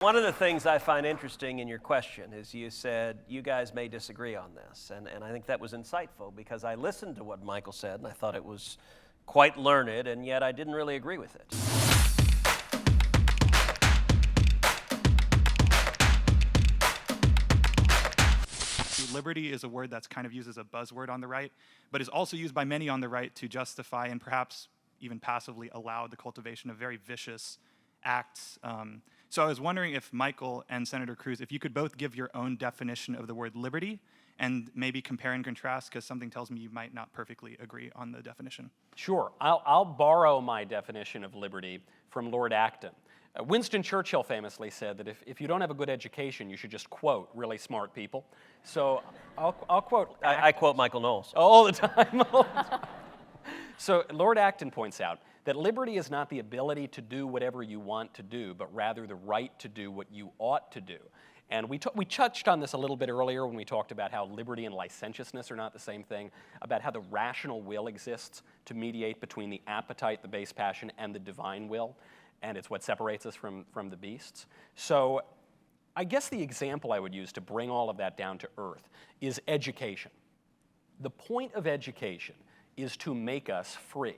One of the things I find interesting in your question is you said you guys may disagree on this, and I think that was insightful because I listened to what Michael said and I thought it was quite learned, and yet I didn't really agree with it. Liberty is a word that's kind of used as a buzzword on the right, but is also used by many on the right to justify and perhaps even passively allow the cultivation of very vicious acts. So I was wondering if Michael and Senator Cruz, if you could both give your own definition of the word liberty and maybe compare and contrast, because something tells me you might not perfectly agree on the definition. Sure. I'll borrow my definition of liberty from Lord Acton. Winston Churchill famously said that if you don't have a good education, you should just quote really smart people. So I'll quote. I quote Michael Knowles. All the time. So Lord Acton points out that liberty is not the ability to do whatever you want to do, but rather the right to do what you ought to do. And we touched on this a little bit earlier when we talked about how liberty and licentiousness are not the same thing, about how the rational will exists to mediate between the appetite, the base passion, and the divine will, and it's what separates us from the beasts. So I guess the example I would use to bring all of that down to earth is education. The point of education is to make us free,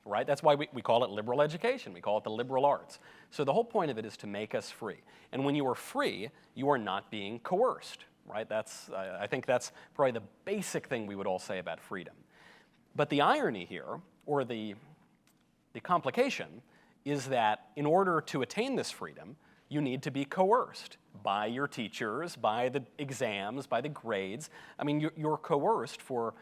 right? That's why we call it liberal education. We call it the liberal arts. So the whole point of it is to make us free. And when you are free, you are not being coerced, right? I think that's probably the basic thing we would all say about freedom. But the irony here, or the complication, is that in order to attain this freedom, you need to be coerced by your teachers, by the exams, by the grades. I mean, you're coerced for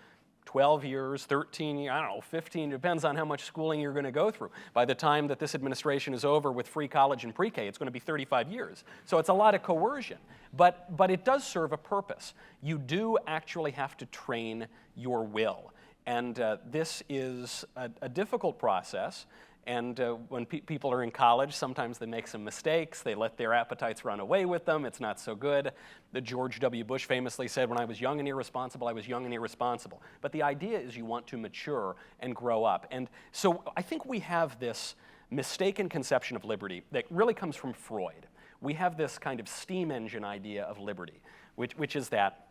12 years, 13 years, 15, depends on how much schooling you're going to go through. By the time that this administration is over with free college and pre-K, it's going to be 35 years. So it's a lot of coercion. But it does serve a purpose. You do actually have to train your will. And this is a difficult process. And when people are in college, sometimes they make some mistakes. They let their appetites run away with them. It's not so good. George W. Bush famously said, when I was young and irresponsible, I was young and irresponsible. But the idea is you want to mature and grow up. And so I think we have this mistaken conception of liberty that really comes from Freud. We have this kind of steam engine idea of liberty, which is that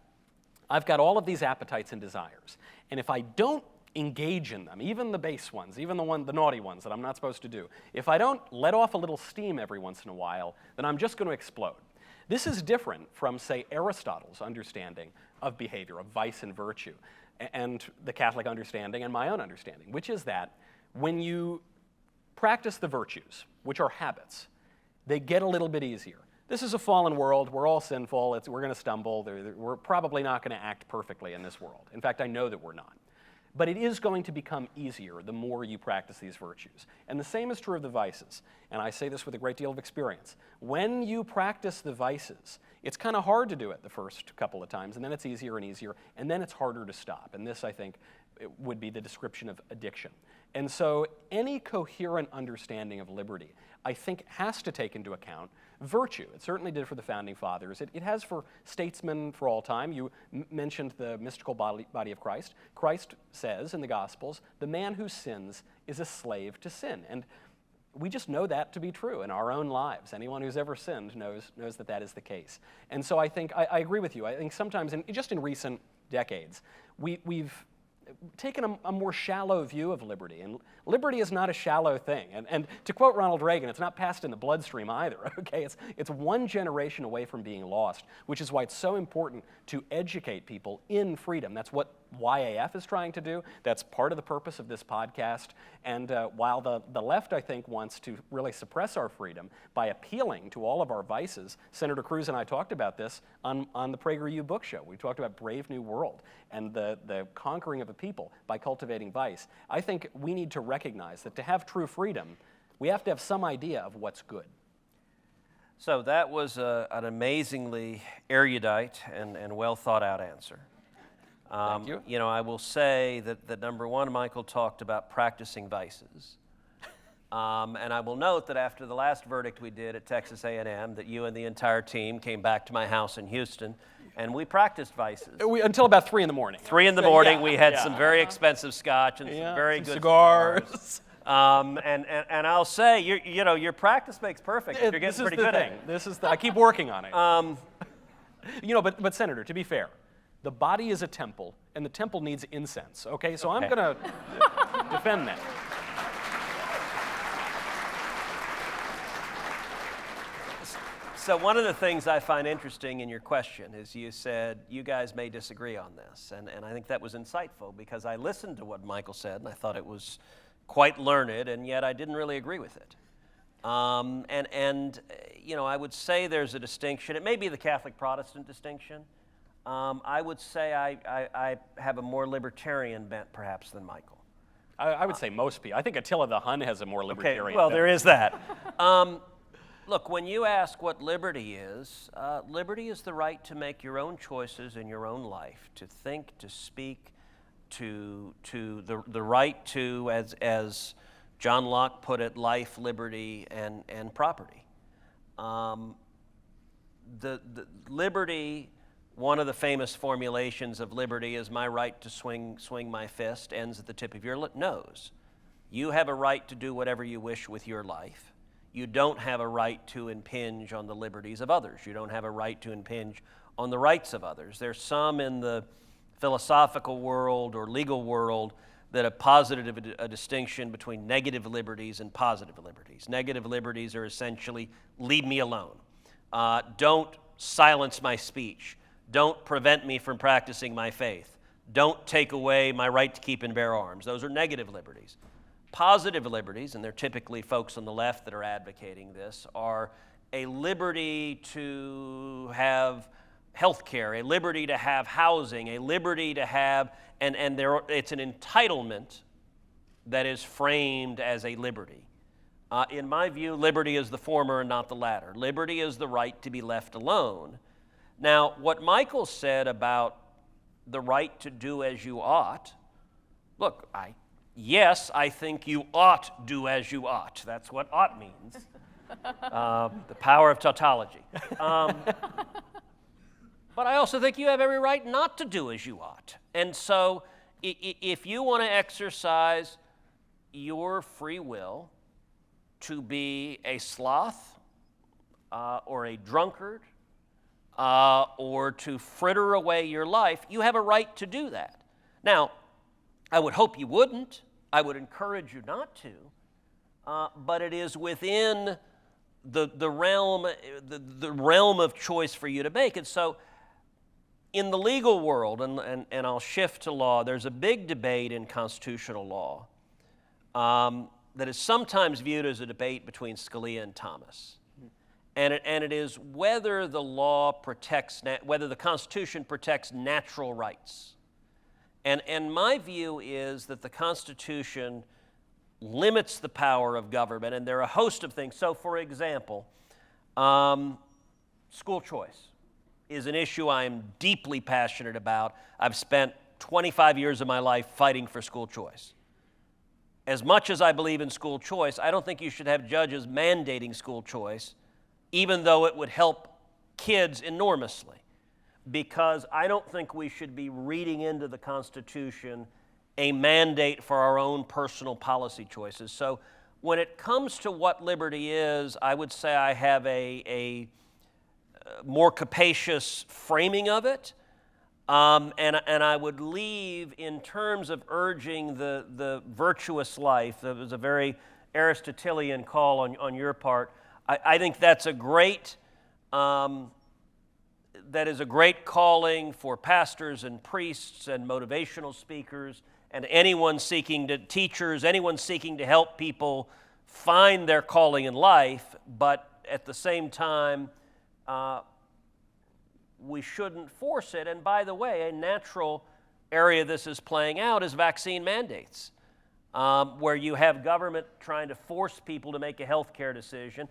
I've got all of these appetites and desires. And if I don't engage in them, even the base ones, even the naughty ones that I'm not supposed to do, if I don't let off a little steam every once in a while, then I'm just going to explode. This is different from, say, Aristotle's understanding of behavior, of vice and virtue, and the Catholic understanding and my own understanding, which is that when you practice the virtues, which are habits, they get a little bit easier. This is a fallen world. We're all sinful. We're going to stumble. We're probably not going to act perfectly in this world. In fact, I know that we're not. But it is going to become easier the more you practice these virtues. And the same is true of the vices. And I say this with a great deal of experience. When you practice the vices, it's kind of hard to do it the first couple of times, and then it's easier and easier, and then it's harder to stop. And this, I think, would be the description of addiction. And so any coherent understanding of liberty, I think, has to take into account virtue. It certainly did for the Founding Fathers. It has for statesmen for all time. You mentioned the mystical body of Christ. Christ says in the Gospels, the man who sins is a slave to sin. And we just know that to be true in our own lives. Anyone who's ever sinned knows that is the case. And so I think, I agree with you. I think sometimes, just in recent decades, we've taken a more shallow view of liberty. And liberty is not a shallow thing. And to quote Ronald Reagan, it's not passed in the bloodstream either, okay? It's one generation away from being lost, which is why it's so important to educate people in freedom. That's what YAF is trying to do. That's part of the purpose of this podcast. And while the left, I think, wants to really suppress our freedom by appealing to all of our vices, Senator Cruz and I talked about this on the PragerU book show. We talked about Brave New World and the conquering of a people by cultivating vice. I think we need to recognize that to have true freedom, we have to have some idea of what's good. So that was an amazingly erudite and well thought out answer. Thank you. You know, I will say that number one, Michael talked about practicing vices. And I will note that after the last verdict we did at Texas A&M, that you and the entire team came back to my house in Houston, and we practiced vices. Until about 3 in the morning. 3 in the morning, Yeah, we had yeah. some very expensive scotch and some very some good cigars. And I'll say, your practice makes perfect. You're getting pretty good at it. This is I keep working on it. But Senator, to be fair, the body is a temple, and the temple needs incense. Okay, so I'm going to defend that. So one of the things I find interesting in your question is you said you guys may disagree on this, and I think that was insightful because I listened to what Michael said and I thought it was quite learned, and yet I didn't really agree with it. I would say there's a distinction. It may be the Catholic-Protestant distinction. I would say I have a more libertarian bent perhaps than Michael. I would say most people. I think Attila the Hun has a more libertarian Okay, well, bent. there is that. Look, when you ask what liberty is the right to make your own choices in your own life, to think, to speak, to the right to, as John Locke put it, life, liberty, and property. The liberty, one of the famous formulations of liberty is my right to swing my fist ends at the tip of your nose. You have a right to do whatever you wish with your life. You don't have a right to impinge on the liberties of others. You don't have a right to impinge on the rights of others. There's some in the philosophical world or legal world that have posited a distinction between negative liberties and positive liberties. Negative liberties are essentially leave me alone. Don't silence my speech. Don't prevent me from practicing my faith. Don't take away my right to keep and bear arms. Those are negative liberties. Positive liberties, and they're typically folks on the left that are advocating this, are a liberty to have health care, a liberty to have housing, a liberty to have, it's an entitlement that is framed as a liberty. In my view, liberty is the former and not the latter. Liberty is the right to be left alone. Now, what Michael said about the right to do as you ought, look, yes, I think you ought do as you ought. That's what ought means. The power of tautology. But I also think you have every right not to do as you ought. And so if you want to exercise your free will to be a sloth or a drunkard or to fritter away your life, you have a right to do that. Now, I would hope you wouldn't. I would encourage you not to. But it is within the realm of choice for you to make. And so in the legal world, and I'll shift to law, there's a big debate in constitutional law that is sometimes viewed as a debate between Scalia and Thomas. And it is whether the Constitution protects natural rights. And my view is that the Constitution limits the power of government, and there are a host of things. So, for example, school choice is an issue I'm deeply passionate about. I've spent 25 years of my life fighting for school choice. As much as I believe in school choice, I don't think you should have judges mandating school choice, even though it would help kids enormously. Because I don't think we should be reading into the Constitution a mandate for our own personal policy choices. So when it comes to what liberty is, I would say I have a more capacious framing of it. And I would leave, in terms of urging the virtuous life, that was a very Aristotelian call on your part. I think that's a great... that is a great calling for pastors and priests and motivational speakers and anyone seeking to help people find their calling in life, but at the same time, we shouldn't force it. And by the way, a natural area this is playing out is vaccine mandates, where you have government trying to force people to make a health care decision.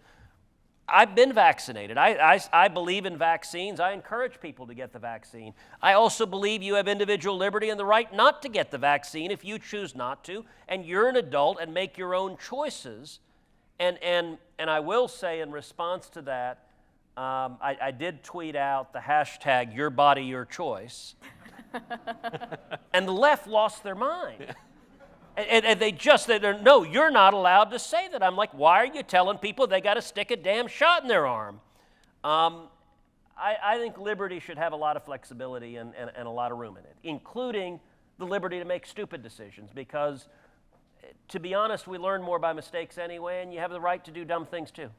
I've been vaccinated. I believe in vaccines. I encourage people to get the vaccine. I also believe you have individual liberty and the right not to get the vaccine if you choose not to, and you're an adult and make your own choices. And I will say in response to that, I did tweet out the hashtag Your Body, Your Choice, and the left lost their mind. And they just say, no, you're not allowed to say that. I'm like, why are you telling people they got to stick a damn shot in their arm? I think liberty should have a lot of flexibility and a lot of room in it, including the liberty to make stupid decisions, because, to be honest, we learn more by mistakes anyway, and you have the right to do dumb things too.